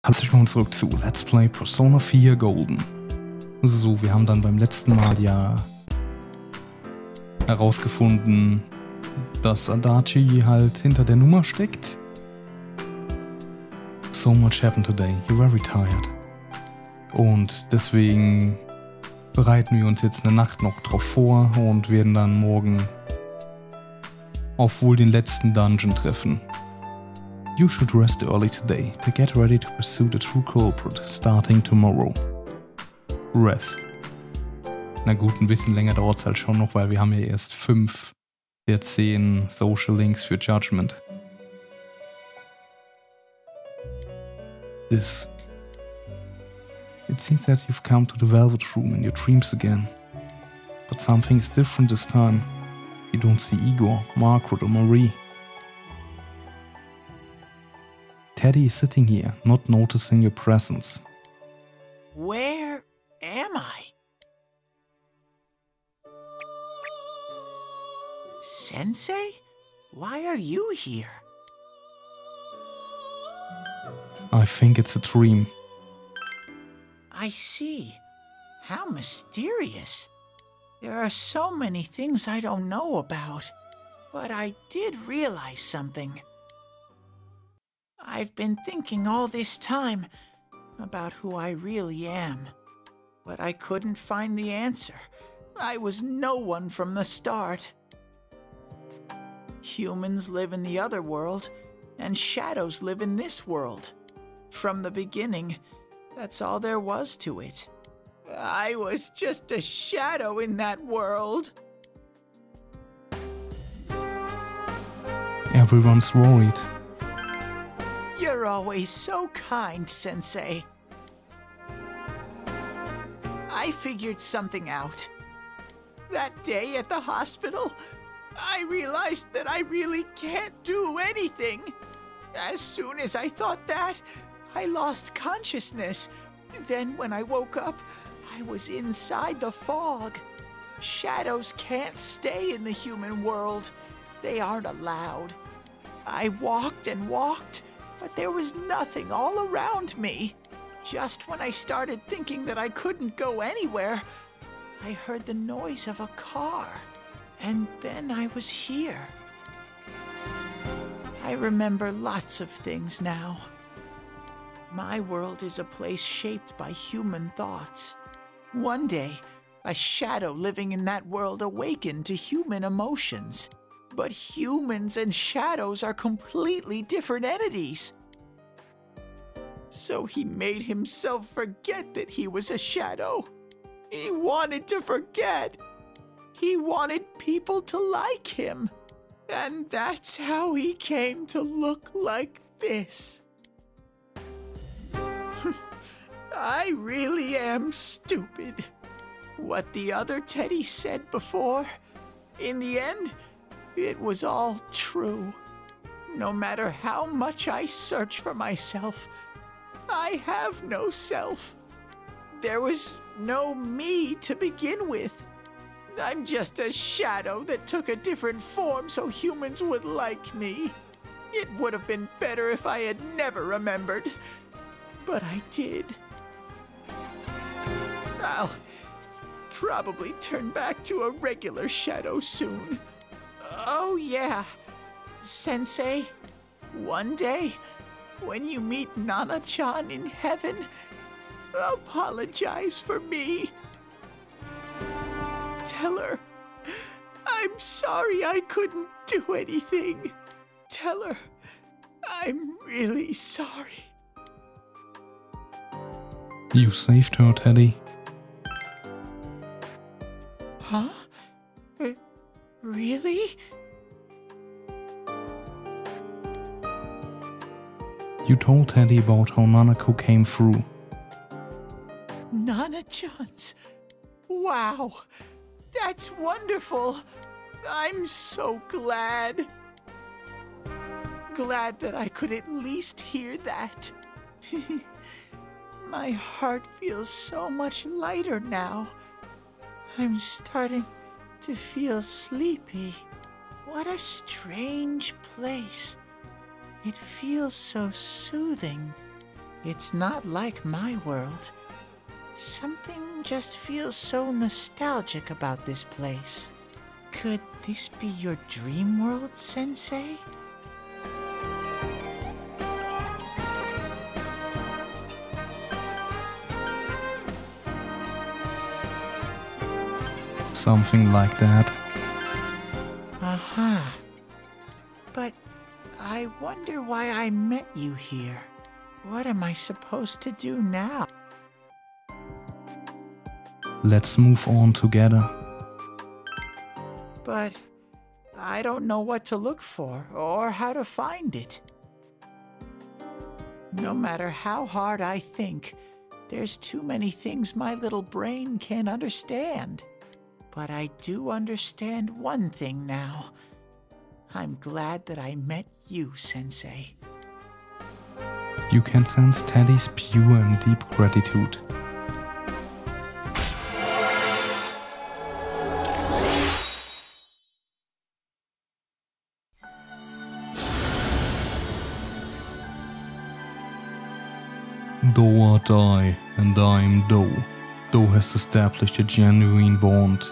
Herzlich willkommen zurück zu Let's Play Persona 4 Golden. So, wir haben dann beim letzten Mal ja herausgefunden, dass Adachi halt hinter der Nummer steckt. So much happened today, you're very tired. Und deswegen bereiten wir uns jetzt eine Nacht noch drauf vor und werden dann morgen auf wohl den letzten Dungeon treffen. You should rest early today to get ready to pursue the true culprit starting tomorrow. Rest. Na gut, ein bisschen länger dauert es halt schon noch, weil wir haben ja erst 5 der 10 Social Links für Judgment. This. It seems that you've come to the Velvet Room in your dreams again. But something is different this time. You don't see Igor, Margaret or Marie. Teddy is sitting here, not noticing your presence. Where am I? Sensei? Why are you here? I think it's a dream. I see. How mysterious. There are so many things I don't know about. But I did realize something. I've been thinking all this time about who I really am. But I couldn't find the answer. I was no one from the start. Humans live in the other world, and shadows live in this world. From the beginning, that's all there was to it. I was just a shadow in that world. Everyone's worried. You're always so kind, Sensei. I figured something out. That day at the hospital, I realized that I really can't do anything. As soon as I thought that, I lost consciousness. Then when I woke up, I was inside the fog. Shadows can't stay in the human world. They aren't allowed. I walked and walked, but there was nothing all around me. Just when I started thinking that I couldn't go anywhere, I heard the noise of a car, and then I was here. I remember lots of things now. My world is a place shaped by human thoughts. One day, a shadow living in that world awakened to human emotions. But humans and shadows are completely different entities. So he made himself forget that he was a shadow. He wanted to forget. He wanted people to like him. And that's how he came to look like this. I really am stupid. What the other Teddy said before, in the end, it was all true. No matter how much I search for myself, I have no self. There was no me to begin with. I'm just a shadow that took a different form so humans would like me. It would have been better if I had never remembered, but I did. I'll probably turn back to a regular shadow soon. Oh yeah, Sensei, one day, when you meet Nana-chan in heaven, apologize for me. Tell her, I'm sorry I couldn't do anything. Tell her, I'm really sorry. You saved her, Teddy. Huh? Really? You told Teddy about how Nanako came through. Nana-chan's. Wow. That's wonderful. I'm so glad. Glad that I could at least hear that. My heart feels so much lighter now. I'm starting to feel sleepy. What a strange place. It feels so soothing. It's not like my world. Something just feels so nostalgic about this place. Could this be your dream world, Sensei? Something like that. Uh-huh. But I wonder why I met you here. What am I supposed to do now? Let's move on together. But I don't know what to look for or how to find it. No matter how hard I think, there's too many things my little brain can't understand. But I do understand one thing now. I'm glad that I met you, Sensei. You can sense Teddy's pure and deep gratitude. Though art I, and I am Though. Though has established a genuine bond.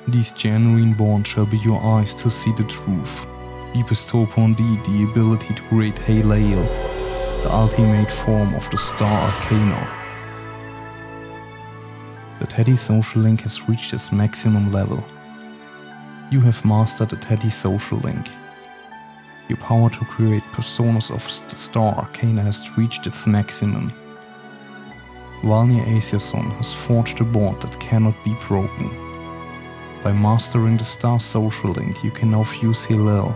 These genuine bonds shall be your eyes to see the truth. We bestow upon thee the ability to create Halale, the ultimate form of the Star Arcana. The Teddy Social Link has reached its maximum level. You have mastered the Teddy Social Link. Your power to create personas of the Star Arcana has reached its maximum. ValnirAesirsson has forged a bond that cannot be broken. By mastering the Star Social Link, you can now fuse Halale,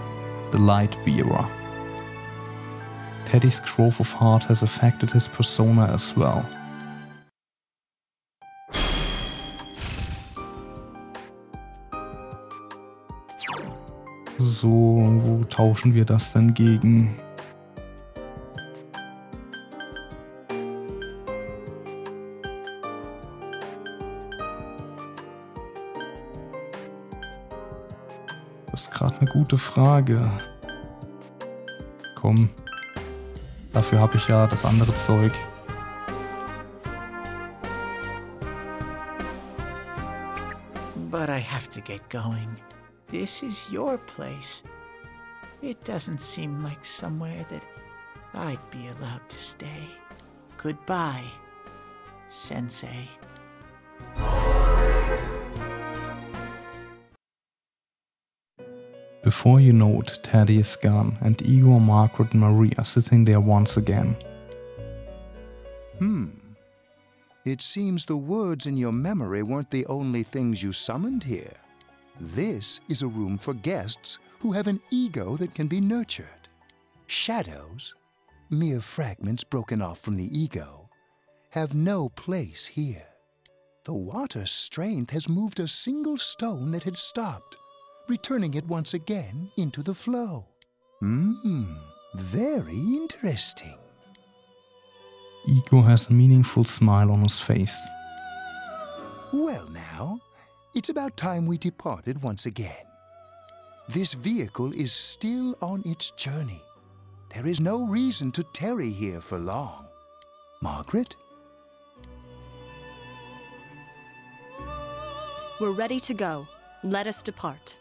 the Light Bearer. Teddy's growth of heart has affected his persona as well. So, wo tauschen wir das denn gegen? Das ist gerade eine gute Frage. Komm, dafür habe ich ja das andere Zeug. But I have to get going. This is your place. It doesn't seem like somewhere that I'd be allowed to stay. Goodbye, Sensei. Before you know it, Teddy is gone, and Igor, Margaret and Marie are sitting there once again. It seems the words in your memory weren't the only things you summoned here. This is a room for guests who have an ego that can be nurtured. Shadows, mere fragments broken off from the ego, have no place here. The water's strength has moved a single stone that had stopped, returning it once again into the flow. Very interesting. Igor has a meaningful smile on his face. Well now, it's about time we departed once again. This vehicle is still on its journey. There is no reason to tarry here for long. Margaret? We're ready to go. Let us depart.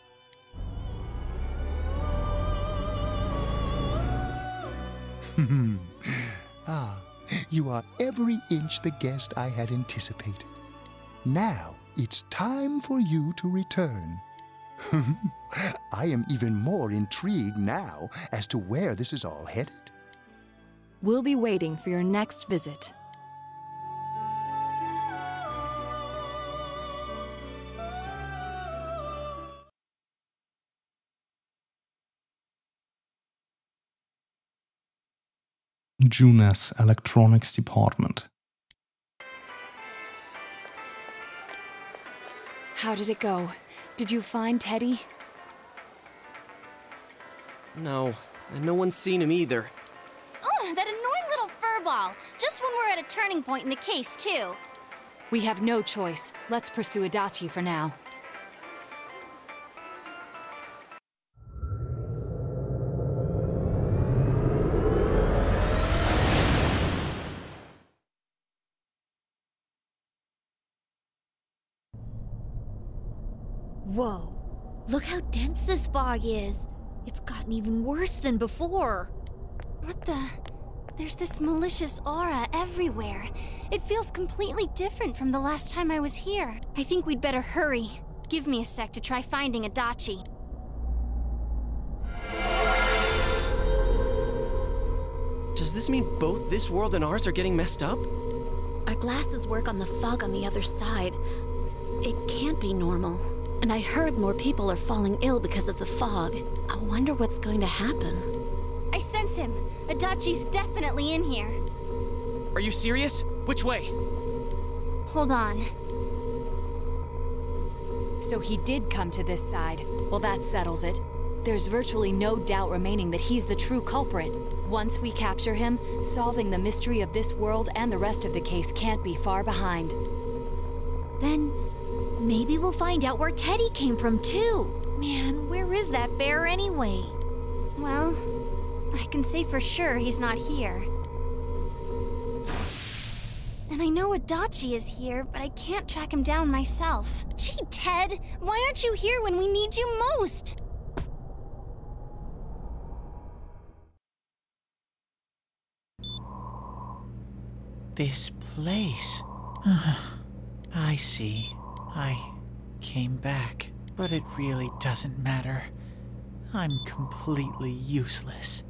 You are every inch the guest I had anticipated. Now it's time for you to return. I am even more intrigued now as to where this is all headed. We'll be waiting for your next visit. Juna's Electronics Department. How did it go? Did you find Teddy? No, and no one's seen him either. Ugh, that annoying little furball. Just when we're at a turning point in the case, too. We have no choice. Let's pursue Adachi for now. Whoa. Look how dense this fog is. It's gotten even worse than before. What the? There's this malicious aura everywhere. It feels completely different from the last time I was here. I think we'd better hurry. Give me a sec to try finding Adachi. Does this mean both this world and ours are getting messed up? Our glasses work on the fog on the other side. It can't be normal. And I heard more people are falling ill because of the fog. I wonder what's going to happen. I sense him. Adachi's definitely in here. Are you serious? Which way? Hold on. So he did come to this side. Well, that settles it. There's virtually no doubt remaining that he's the true culprit. Once we capture him, solving the mystery of this world and the rest of the case can't be far behind. Then maybe we'll find out where Teddy came from too. Man, where is that bear anyway? Well, I can say for sure he's not here. And I know Adachi is here, but I can't track him down myself. Gee, Ted, why aren't you here when we need you most? This place. I see. I came back, but it really doesn't matter. I'm completely useless.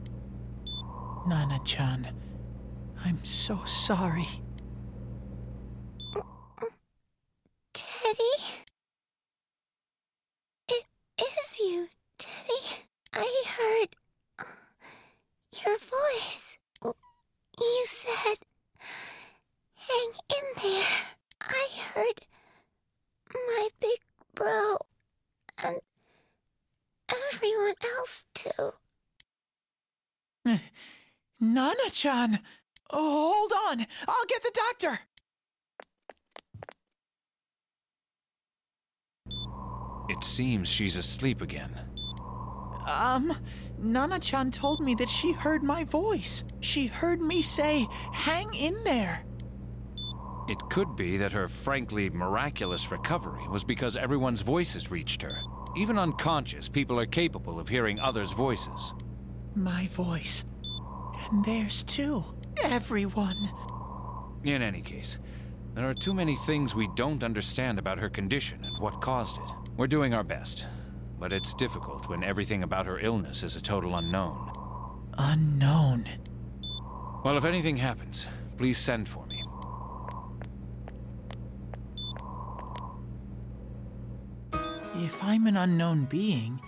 Nana-chan, I'm so sorry. Teddy? It is you, Teddy. I heard your voice. You said, hang in there. I heard my big bro and everyone else too. Nana-chan! Oh, hold on! I'll get the doctor! It seems she's asleep again. Nana-chan told me that she heard my voice. She heard me say, hang in there. It could be that her frankly miraculous recovery was because everyone's voices reached her. Even unconscious, people are capable of hearing others' voices. My voice. And theirs too. Everyone. In any case, there are too many things we don't understand about her condition and what caused it. We're doing our best, but it's difficult when everything about her illness is a total unknown. Unknown? Well, if anything happens, please send for me. If I'm an unknown being,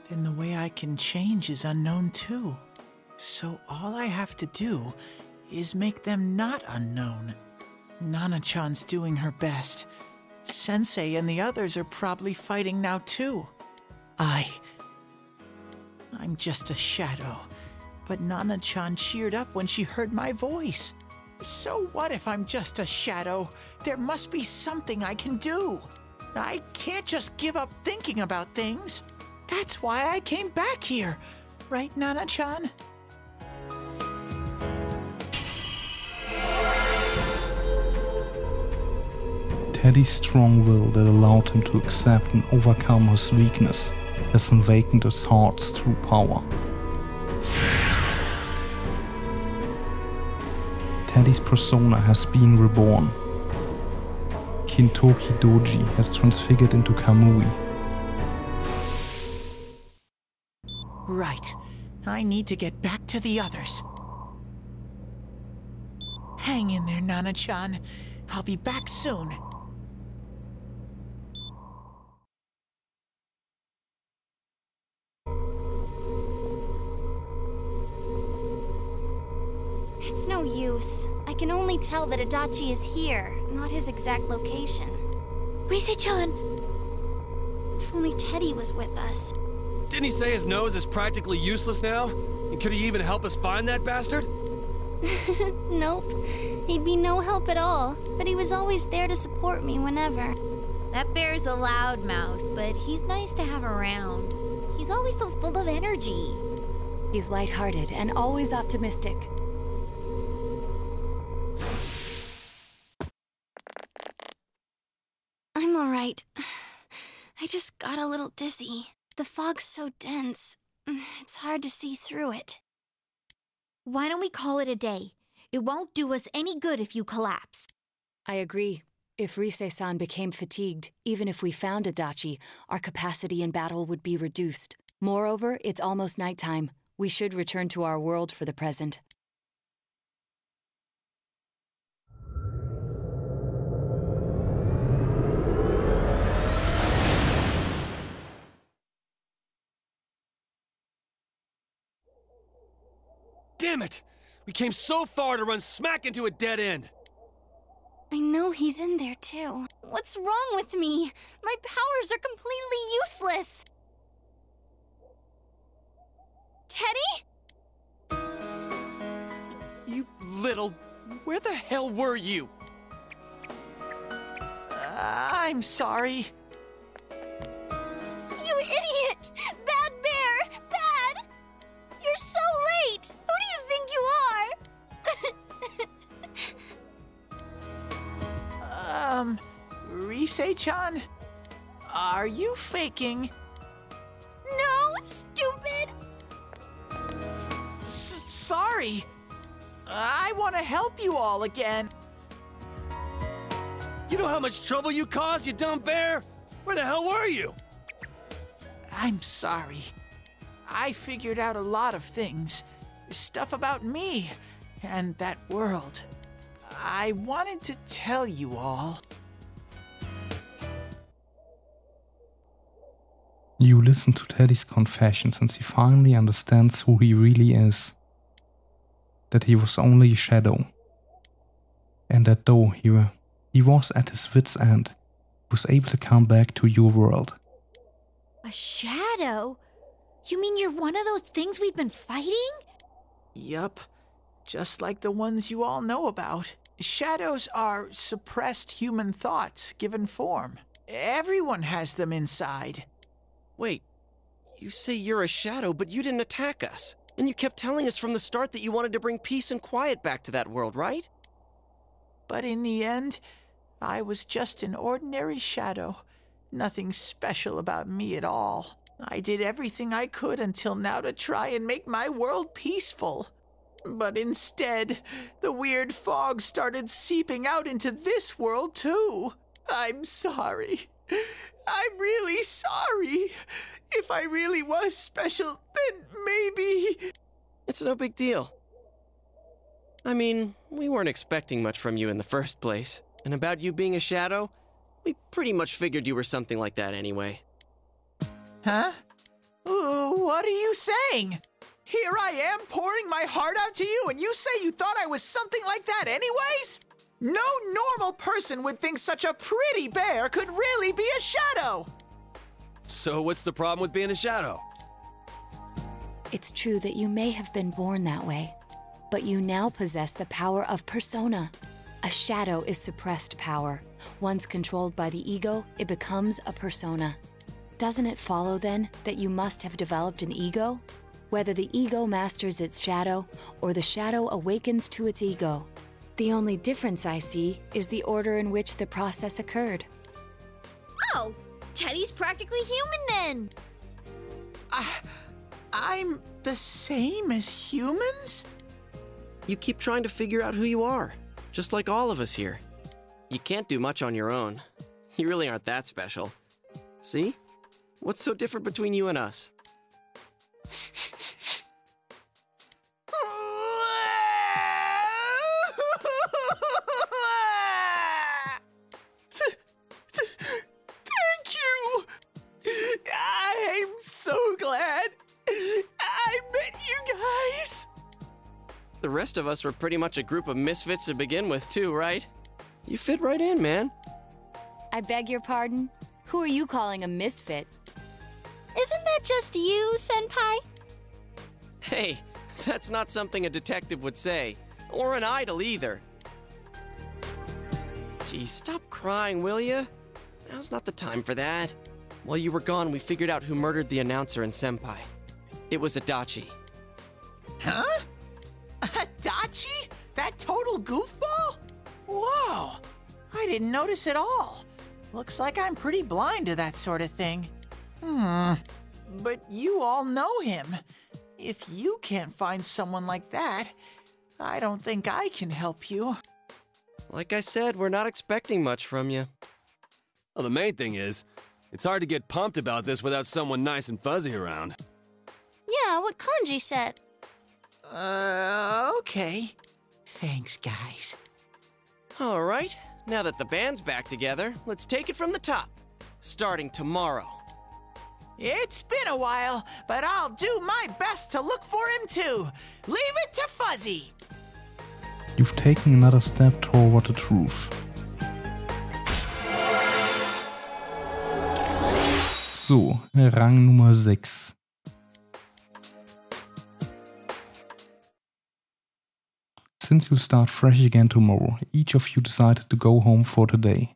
then the way I can change is unknown too. So all I have to do is make them not unknown. Nana-chan's doing her best. Sensei and the others are probably fighting now too. I'm just a shadow. But Nana-chan cheered up when she heard my voice. So what if I'm just a shadow? There must be something I can do. I can't just give up thinking about things. That's why I came back here. Right, Nana-chan? Teddy's strong will that allowed him to accept and overcome his weakness has awakened his heart's true power. Teddy's persona has been reborn. Kintoki Doji has transfigured into Kamui. Right. I need to get back to the others. Hang in there, Nana-chan. I'll be back soon. It's no use. I can only tell that Adachi is here, not his exact location. Rise-chan! If only Teddy was with us. Didn't he say his nose is practically useless now? And could he even help us find that bastard? Nope. He'd be no help at all, but he was always there to support me whenever. That bear's a loudmouth, but he's nice to have around. He's always so full of energy. He's lighthearted and always optimistic. I'm all right. I just got a little dizzy. The fog's so dense, it's hard to see through it. Why don't we call it a day? It won't do us any good if you collapse. I agree. If Rise-san became fatigued, even if we found a dachi, our capacity in battle would be reduced. Moreover, it's almost nighttime. We should return to our world for the present. Damn it! We came so far to run smack into a dead end! I know he's in there too. What's wrong with me? My powers are completely useless. Teddy? You little... Where the hell were you? I'm sorry. You idiot! Bad bear! Bad! You're so late! Who do you think you are? Rise-chan? Are you faking? No, stupid! Sorry. I want to help you all again. You know how much trouble you caused, you dumb bear? Where the hell were you? I'm sorry. I figured out a lot of things. Stuff about me and that world. I wanted to tell you all. You listen to Teddy's confessions and he finally understands who he really is. That he was only a shadow. And that though he was at his wit's end, he was able to come back to your world. A shadow? You mean you're one of those things we've been fighting? Yup. Just like the ones you all know about. Shadows are suppressed human thoughts given form. Everyone has them inside. Wait, you say you're a shadow, but you didn't attack us. And you kept telling us from the start that you wanted to bring peace and quiet back to that world, right? But in the end, I was just an ordinary shadow. Nothing special about me at all. I did everything I could until now to try and make my world peaceful. But instead, the weird fog started seeping out into this world too. I'm sorry. I'm really sorry. If I really was special, then maybe... It's no big deal. I mean, we weren't expecting much from you in the first place. And about you being a shadow, we pretty much figured you were something like that anyway. Huh? What are you saying? Here I am pouring my heart out to you, and you say you thought I was something like that anyways? No normal person would think such a pretty bear could really be a shadow! So what's the problem with being a shadow? It's true that you may have been born that way, but you now possess the power of persona. A shadow is suppressed power. Once controlled by the ego, it becomes a persona. Doesn't it follow then that you must have developed an ego? Whether the ego masters its shadow or the shadow awakens to its ego. The only difference I see is the order in which the process occurred. Oh, Teddy's practically human then. I'm the same as humans? You keep trying to figure out who you are, just like all of us here. You can't do much on your own. You really aren't that special. See? What's so different between you and us? Thank you! I'm so glad I met you guys! The rest of us were pretty much a group of misfits to begin with, too, right? You fit right in, man. I beg your pardon? Who are you calling a misfit? Isn't that just you, Senpai? Hey, that's not something a detective would say. Or an idol, either. Geez, stop crying, will ya? Now's not the time for that. While you were gone, we figured out who murdered the announcer and Senpai. It was Adachi. Huh? Adachi? That total goofball? Whoa! I didn't notice at all. Looks like I'm pretty blind to that sort of thing. But you all know him. If you can't find someone like that, I don't think I can help you. Like I said, we're not expecting much from you. Well, the main thing is, it's hard to get pumped about this without someone nice and fuzzy around. Yeah, what Kanji said. Okay. Thanks, guys. All right, now that the band's back together, let's take it from the top. Starting tomorrow. It's been a while, but I'll do my best to look for him too. Leave it to Fuzzy. You've taken another step toward the truth. So, Rang Nummer 6. Since you'll start fresh again tomorrow, each of you decided to go home for today.